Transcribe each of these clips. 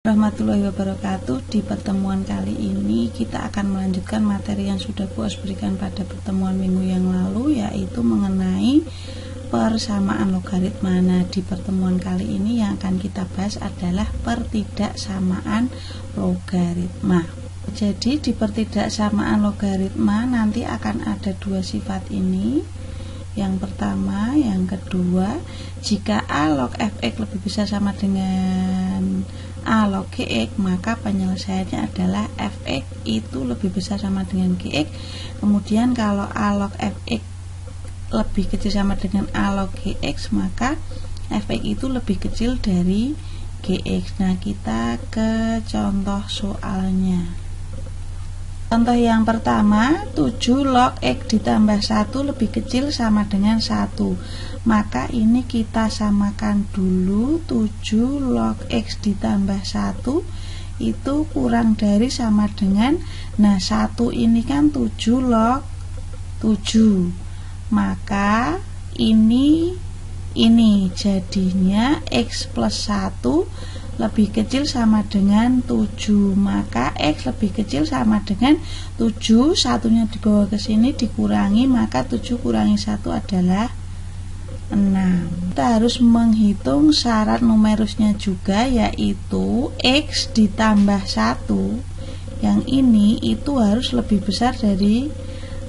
Warahmatullahi wabarakatuh. Di pertemuan kali ini kita akan melanjutkan materi yang sudah Bu Os berikan pada pertemuan minggu yang lalu, yaitu mengenai persamaan logaritma. Nah, di pertemuan kali ini yang akan kita bahas adalah pertidaksamaan logaritma. Jadi di pertidaksamaan logaritma nanti akan ada dua sifat ini. Yang pertama, yang kedua, jika A log fx lebih besar sama dengan A log gx, maka penyelesaiannya adalah fx itu lebih besar sama dengan gx. Kemudian kalau A log fx lebih kecil sama dengan A log gx, maka fx itu lebih kecil dari gx. Nah, kita ke contoh soalnya. Contoh yang pertama, 7 log x ditambah 1 lebih kecil sama dengan 1. Maka ini kita samakan dulu. 7 log x ditambah 1 itu kurang dari sama dengan, nah 1 ini kan 7 log 7. Maka ini jadinya x plus 1 lebih kecil sama dengan 7. Maka x lebih kecil sama dengan 7. Satunya dibawa ke sini dikurangi, maka 7 kurangi 1 adalah 6. Kita harus menghitung syarat numerusnya juga, yaitu x ditambah 1 yang ini itu harus lebih besar dari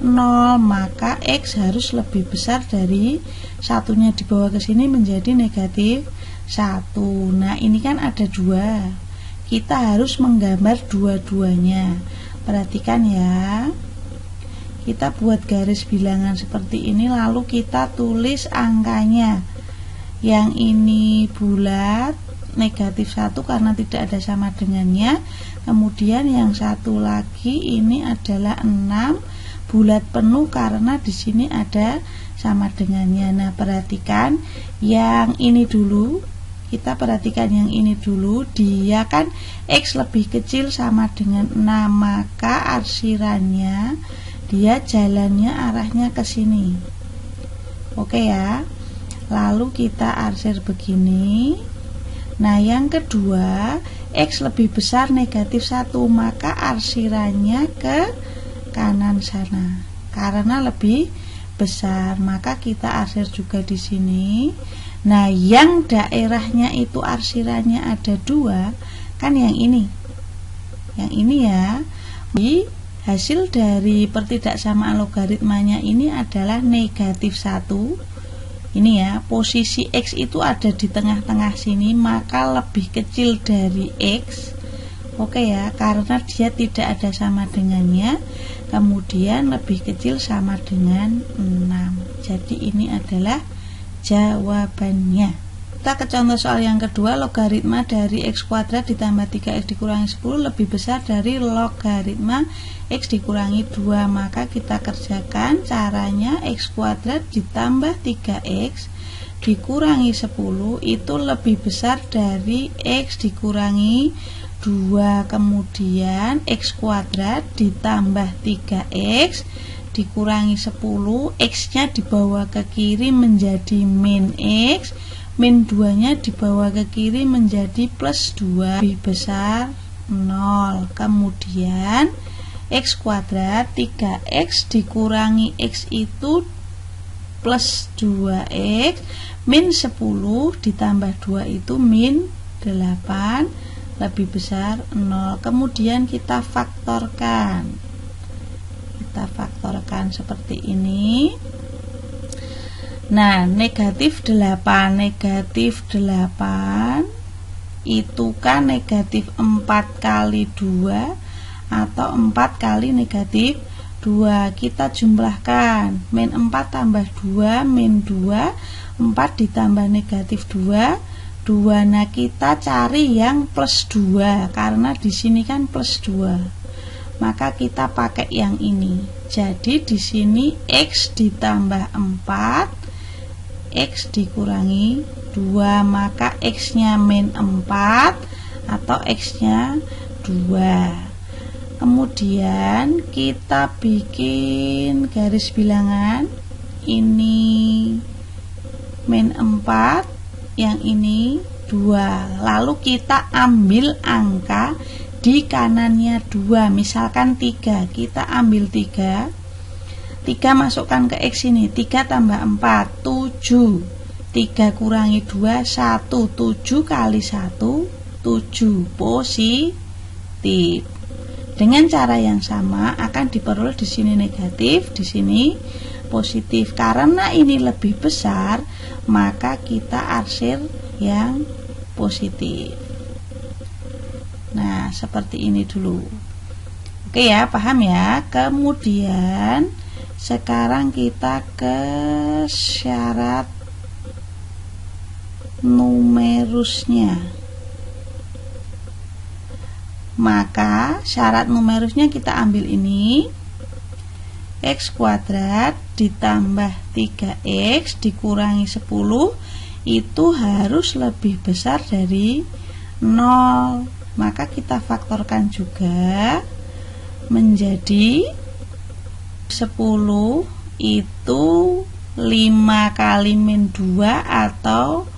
0. Maka x harus lebih besar dari satunya dibawa ke sini menjadi negatif 1. Nah, ini kan ada 2. Kita harus menggambar dua-duanya. Perhatikan ya. Kita buat garis bilangan seperti ini, lalu kita tulis angkanya. Yang ini bulat, negatif 1 karena tidak ada sama dengannya. Kemudian yang satu lagi ini adalah 6, bulat penuh karena di sini ada sama dengannya. Nah, perhatikan yang ini dulu. Kita perhatikan yang ini dulu, dia kan x lebih kecil sama dengan 6, maka arsirannya dia jalannya arahnya ke sini. Oke ya. Lalu kita arsir begini. Nah, yang kedua, x lebih besar negatif 1, maka arsirannya ke kanan sana karena lebih besar, maka kita arsir juga di sini. Nah, yang daerahnya itu arsirannya ada 2, kan yang ini ya. Jadi hasil dari pertidaksamaan logaritmanya ini adalah negatif 1. Ini ya, posisi x itu ada di tengah-tengah sini, maka lebih kecil dari x. Oke ya, karena dia tidak ada sama dengannya. Kemudian lebih kecil sama dengan 6. Jadi ini adalah jawabannya. Kita ke contoh soal yang kedua. Logaritma dari x kuadrat ditambah 3x dikurangi 10 lebih besar dari logaritma x dikurangi 2. Maka kita kerjakan caranya. X kuadrat ditambah 3x dikurangi 10 itu lebih besar dari x dikurangi 2. Kemudian x kuadrat ditambah 3x dikurangi 10, x-nya dibawa ke kiri menjadi min x, min 2-nya dibawa ke kiri menjadi plus 2, lebih besar 0. Kemudian x kuadrat 3x dikurangi x itu plus 2x, min 10 ditambah 2 itu min 8, lebih besar 0. Kemudian kita faktorkan. Kita faktorkan seperti ini. Nah, negatif 8 itu kan negatif 4 kali 2 atau 4 kali negatif 2. Kita jumlahkan. Min 4 tambah 2, min 2, 4 ditambah negatif 2, 2. Nah, kita cari yang plus 2 karena di sini kan plus 2. Maka kita pakai yang ini. Jadi di sini x ditambah 4, x dikurangi 2, maka x-nya min 4 atau x-nya 2. Kemudian kita bikin garis bilangan. Ini min 4, yang ini 2. Lalu kita ambil angka di kanannya 2, misalkan 3. Kita ambil 3 masukkan ke X ini, 3 tambah 4 7, 3 kurangi 2 1, 7 kali 1 7, positif. Dengan cara yang sama akan diperoleh di sini negatif, di sini positif. Karena ini lebih besar, maka kita arsir yang positif. Nah, seperti ini dulu. Oke ya, paham ya? Kemudian sekarang kita ke syarat numerusnya. Maka syarat numerusnya kita ambil ini, X kuadrat ditambah 3X dikurangi 10 itu harus lebih besar dari 0. Maka kita faktorkan juga menjadi 10 itu 5 kali min 2 atau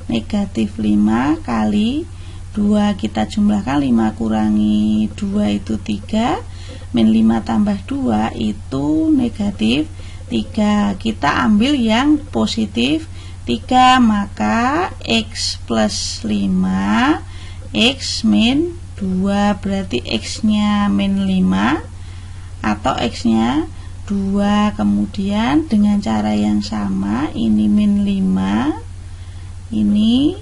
negatif 5 kali 2. Kita jumlahkan 5 kurangi 2 itu 3, min 5 tambah 2 itu negatif 3. Kita ambil yang positif 3, maka X plus 5 X min 2, berarti X nya min 5 atau X nya 2. Kemudian dengan cara yang sama, ini min 5, ini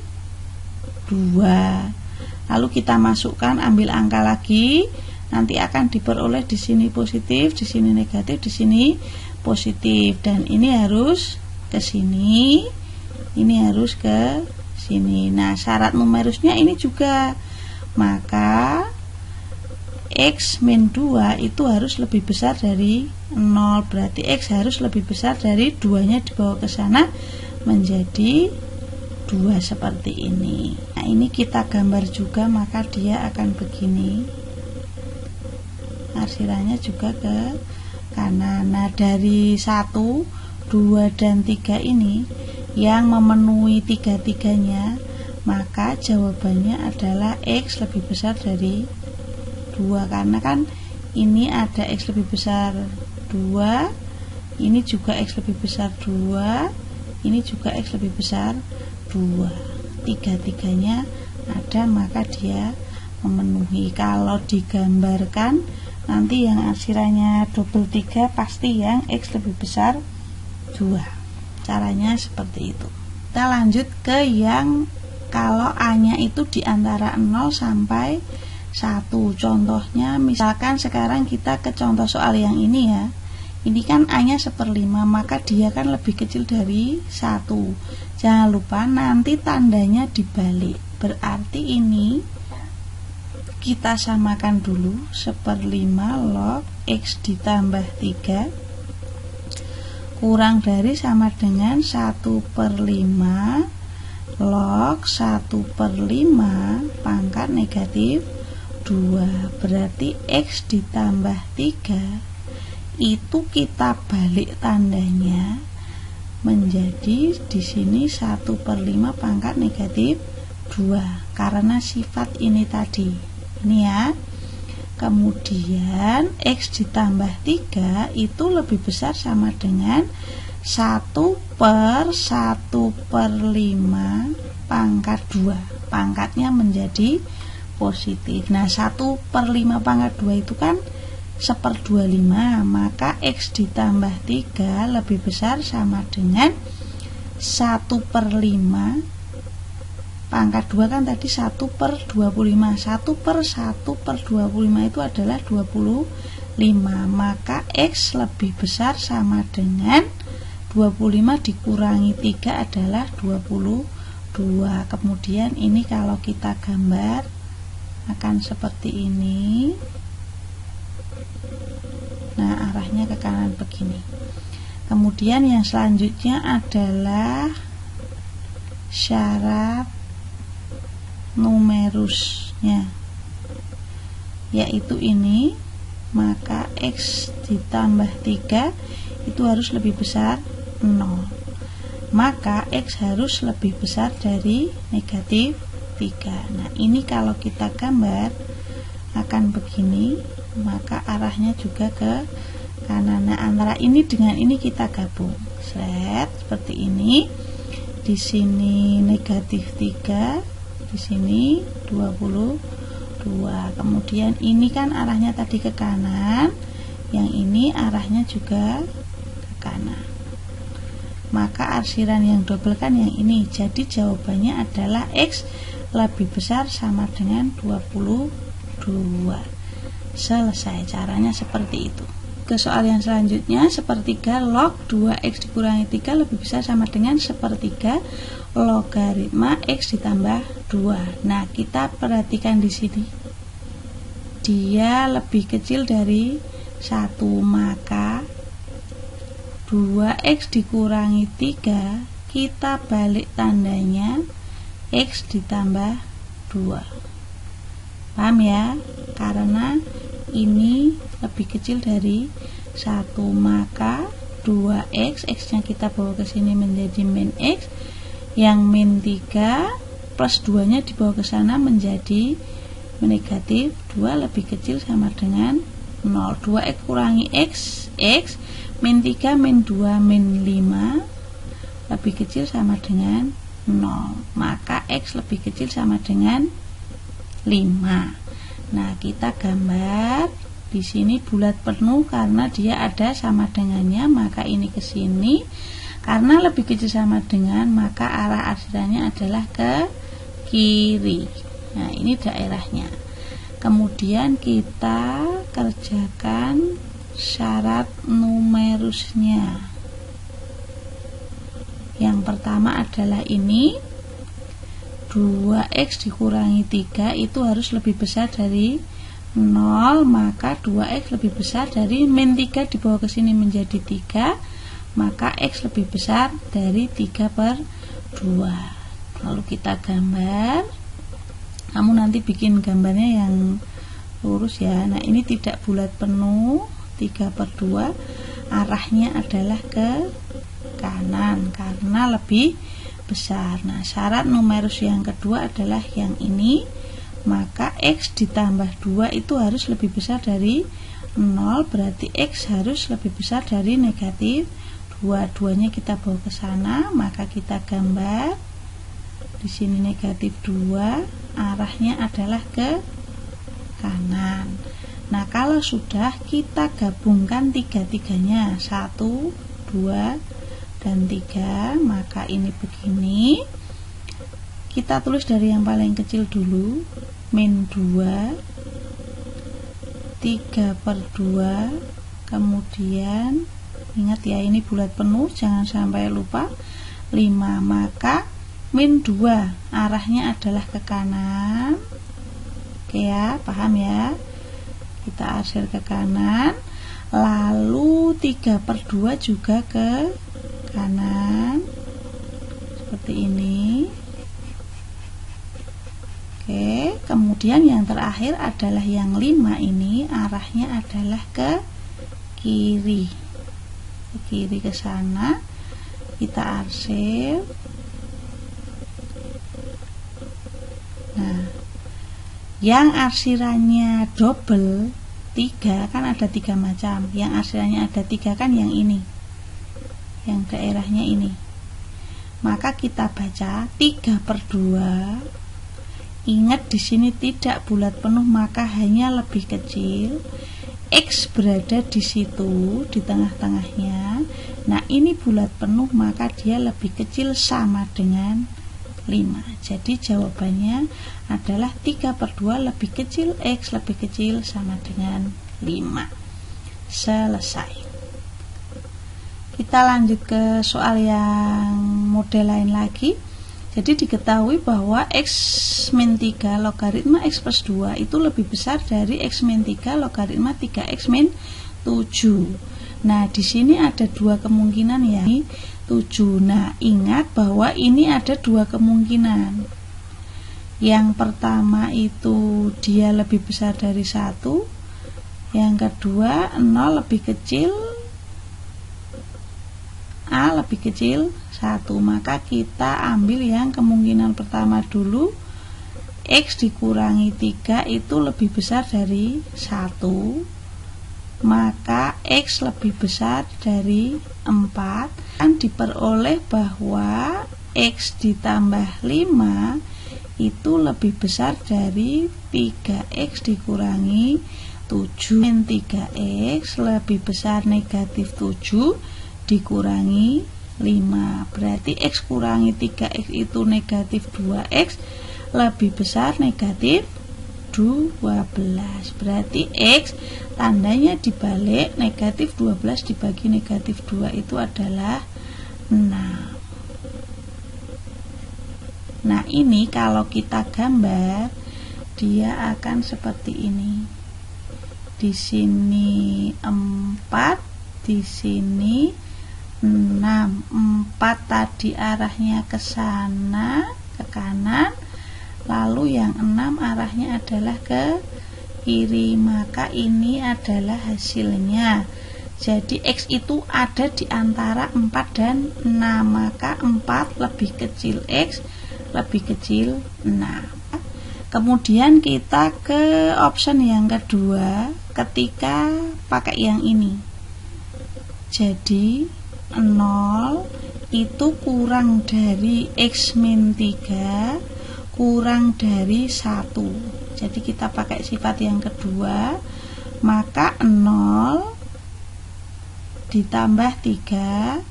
2. Lalu kita masukkan, ambil angka lagi, nanti akan diperoleh di sini positif, di sini negatif, di sini positif, dan ini harus ke sini, ini harus ke sini. Nah, syarat numerusnya ini juga, maka X min 2 itu harus lebih besar dari 0, berarti X harus lebih besar dari 2 nya dibawa ke sana menjadi 2 seperti ini. Nah, ini kita gambar juga, maka dia akan begini. Arsirannya juga ke kanan. Nah, dari 1, 2, dan 3 ini yang memenuhi 3-3-nya, maka jawabannya adalah X lebih besar dari 2. Karena kan ini ada X lebih besar 2, ini juga X lebih besar 2, ini juga X lebih besar 2. 3-3-nya ada, maka dia memenuhi. Kalau digambarkan nanti yang arsirannya double 3 pasti yang X lebih besar 2. Caranya seperti itu. Kita lanjut ke yang kalau A-nya itu di antara 0 sampai 1. Contohnya misalkan sekarang kita ke contoh soal yang ini ya. Ini kan A-nya 1/5, maka dia kan lebih kecil dari 1. Jangan lupa nanti tandanya dibalik. Berarti ini kita samakan dulu, 1/5 log X ditambah 3 kurang dari sama dengan 1/5 log 1/5 pangkat negatif 2. Berarti X ditambah 3 itu kita balik tandanya menjadi di sini 1/5 pangkat negatif 2 karena sifat ini tadi. Ini ya. Kemudian X ditambah 3 itu lebih besar sama dengan 1/1/5 pangkat 2. Pangkatnya menjadi positif. Nah, 1/5 pangkat 2 itu kan 1/25, maka X ditambah 3 lebih besar sama dengan 1/5 pangkat 2 kan tadi 1/25. 1/1/25 itu adalah 25, maka X lebih besar sama dengan 25 dikurangi 3 adalah 22. Kemudian ini kalau kita gambar akan seperti ini. Nah, arahnya ke kanan begini. Kemudian yang selanjutnya adalah syarat numerusnya, yaitu ini, maka X ditambah 3 itu harus lebih besar 0. maka X harus lebih besar dari negatif 3. Nah, ini kalau kita gambar akan begini, maka arahnya juga ke kanan. Nah, antara ini dengan ini kita gabung. Seperti ini. Di sini negatif 3, di sini 22. Kemudian ini kan arahnya tadi ke kanan, yang ini arahnya juga ke kanan. Maka arsiran yang double kan yang ini. Jadi jawabannya adalah X lebih besar sama dengan 22. Selesai. Caranya seperti itu. Ke soal yang selanjutnya, sepertiga log 2X dikurangi 3 lebih besar sama dengan sepertiga logaritma X ditambah 2. Nah, kita perhatikan di sini. Dia lebih kecil dari 1, maka 2X dikurangi 3, kita balik tandanya X ditambah 2. Paham ya? Karena ini lebih kecil dari 1, maka 2X, X nya kita bawa ke sini menjadi min X, yang min 3 plus 2 nya dibawa ke sana menjadi negatif 2 lebih kecil sama dengan 0. 2X kurangi X, X, min 3, min 2, min 5 lebih kecil sama dengan 0, maka X lebih kecil sama dengan 5. Nah, kita gambar di sini bulat penuh karena dia ada sama dengannya, maka ini ke sini. Karena lebih kecil sama dengan, maka arah arsirannya adalah ke kiri. Nah, ini daerahnya. Kemudian kita kerjakan syarat numerusnya. Yang pertama adalah ini, 2X dikurangi 3 itu harus lebih besar dari 0, maka 2X lebih besar dari min 3 dibawa ke sini menjadi 3, maka X lebih besar dari 3/2. Lalu kita gambar. Kamu nanti bikin gambarnya yang lurus ya. Nah, ini tidak bulat penuh, 3/2, arahnya adalah ke kanan karena lebih besar. Nah, syarat numerus yang kedua adalah yang ini, maka X ditambah 2 itu harus lebih besar dari 0, berarti X harus lebih besar dari negatif 2. 2-nya kita bawa ke sana, maka kita gambar di sini negatif 2, arahnya adalah ke kanan. Nah, kalau sudah kita gabungkan tiga-tiganya, 1, 2, dan 3, maka ini begini. Kita tulis dari yang paling kecil dulu, min 2, 3/2, kemudian ingat ya, ini bulat penuh, jangan sampai lupa, 5, maka min 2 arahnya adalah ke kanan. Oke ya, paham ya? Kita arsir ke kanan, lalu 3/2 juga ke kanan seperti ini. Oke, kemudian yang terakhir adalah yang 5 ini arahnya adalah ke kiri. Ke kiri ke sana. Kita arsir. Nah, yang arsirannya double 3 kan ada 3 macam. Yang arsirannya ada 3 kan yang ini, yang daerahnya ini. Maka kita baca 3/2. Ingat di sini tidak bulat penuh, maka hanya lebih kecil. X berada di situ, di tengah-tengahnya. Nah, ini bulat penuh, maka dia lebih kecil sama dengan 5. Jadi jawabannya adalah 3/2 lebih kecil, X lebih kecil sama dengan 5. Selesai. Kita lanjut ke soal yang model lain lagi. Jadi diketahui bahwa X min 3 logaritma X plus 2 itu lebih besar dari X min 3 logaritma 3X min 7. Nah, di sini ada 2 kemungkinan ya, 7. Nah, ingat bahwa ini ada 2 kemungkinan. Yang pertama itu dia lebih besar dari 1. Yang kedua 0 lebih kecil, A lebih kecil 1. Maka kita ambil yang kemungkinan pertama dulu. X dikurangi 3 itu lebih besar dari 1. Maka X lebih besar dari 4. Dan diperoleh bahwa X ditambah 5 itu lebih besar dari 3X dikurangi 7. Min 3X lebih besar negatif 7 dikurangi 5. Berarti X kurangi 3X itu negatif 2X lebih besar negatif 12. Berarti X tandanya dibalik, negatif 12 dibagi negatif 2 itu adalah 6. Nah ini kalau kita gambar dia akan seperti ini. Di sini 4, di sini 6. 4 tadi arahnya ke sana, ke kanan. Lalu yang 6 arahnya adalah ke kiri. Maka ini adalah hasilnya. Jadi X itu ada di antara 4 dan 6. Maka 4 lebih kecil X lebih kecil 6. Kemudian kita ke option yang kedua ketika pakai yang ini. Jadi 0 itu kurang dari X min 3 kurang dari 1. Jadi kita pakai sifat yang kedua. Maka 0 ditambah 3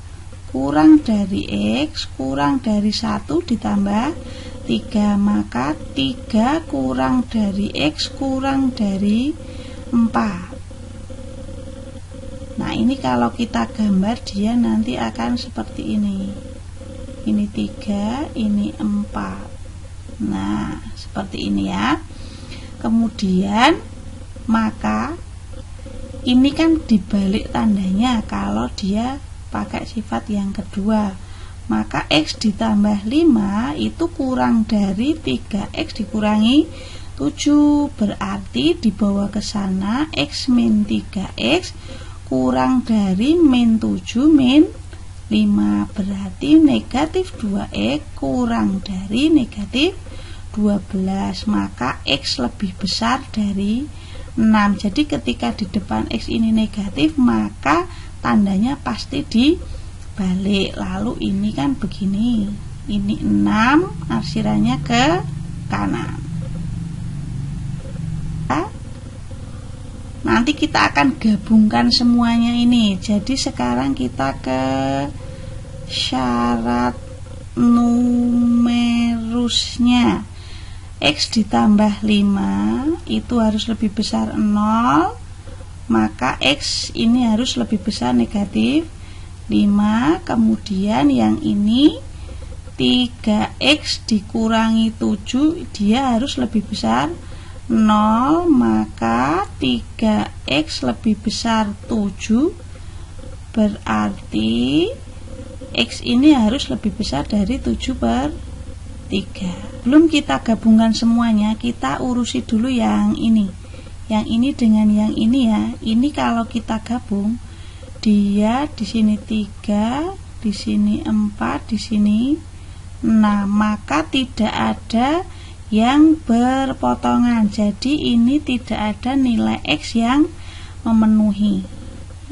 kurang dari X kurang dari 1 ditambah 3. Maka 3 kurang dari X kurang dari 4. Nah ini kalau kita gambar dia nanti akan seperti ini. Ini 3, ini 4. Nah seperti ini ya. Kemudian maka ini kan dibalik tandanya kalau dia pakai sifat yang kedua. Maka X ditambah 5 itu kurang dari 3X dikurangi 7. Berarti dibawa ke sana X min 3X kurang dari min 7 min 5. Berarti negatif 2X kurang dari negatif 12. Maka X lebih besar dari 6. Jadi ketika di depan X ini negatif maka tandanya pasti dibalik. Lalu ini kan begini. Ini 6 arsirannya ke kanan. Nanti kita akan gabungkan semuanya ini. Jadi sekarang kita ke syarat numerusnya. X ditambah 5 itu harus lebih besar 0. Maka X ini harus lebih besar negatif 5. Kemudian yang ini 3X dikurangi 7 dia harus lebih besar 0. Maka 3X lebih besar 7. Berarti X ini harus lebih besar dari 7/3. Belum kita gabungkan semuanya, kita urusi dulu yang ini. Yang ini dengan yang ini ya. Ini kalau kita gabung dia di sini 3, di sini 4, di sini 6. Maka tidak ada yang berpotongan. Jadi ini tidak ada nilai X yang memenuhi.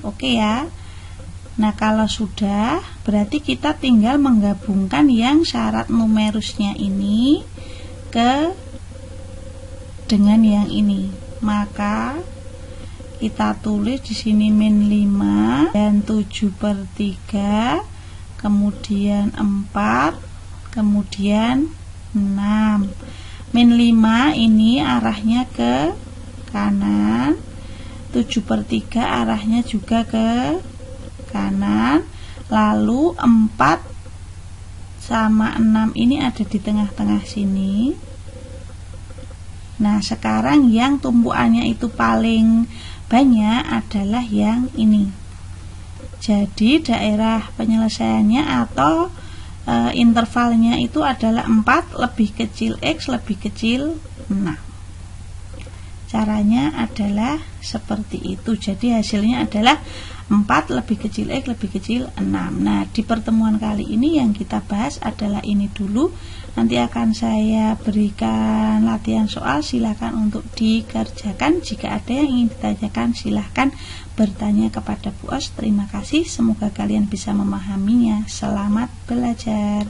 Oke ya. Nah kalau sudah berarti kita tinggal menggabungkan yang syarat numerusnya ini ke dengan yang ini. Maka kita tulis di sini min 5 dan 7/3, kemudian 4, kemudian 6. Min 5 ini arahnya ke kanan, 7/3 arahnya juga ke kanan, lalu 4 sama 6 ini ada di tengah-tengah sini. Nah sekarang yang tumpuannya itu paling banyak adalah yang ini. Jadi daerah penyelesaiannya atau intervalnya itu adalah 4 lebih kecil X lebih kecil 6. Caranya adalah seperti itu. Jadi hasilnya adalah 4 lebih kecil X lebih kecil 6. Nah, di pertemuan kali ini yang kita bahas adalah ini dulu. Nanti akan saya berikan latihan soal, silakan untuk dikerjakan. Jika ada yang ingin ditanyakan, silakan bertanya kepada Bu Os. Terima kasih, semoga kalian bisa memahaminya. Selamat belajar.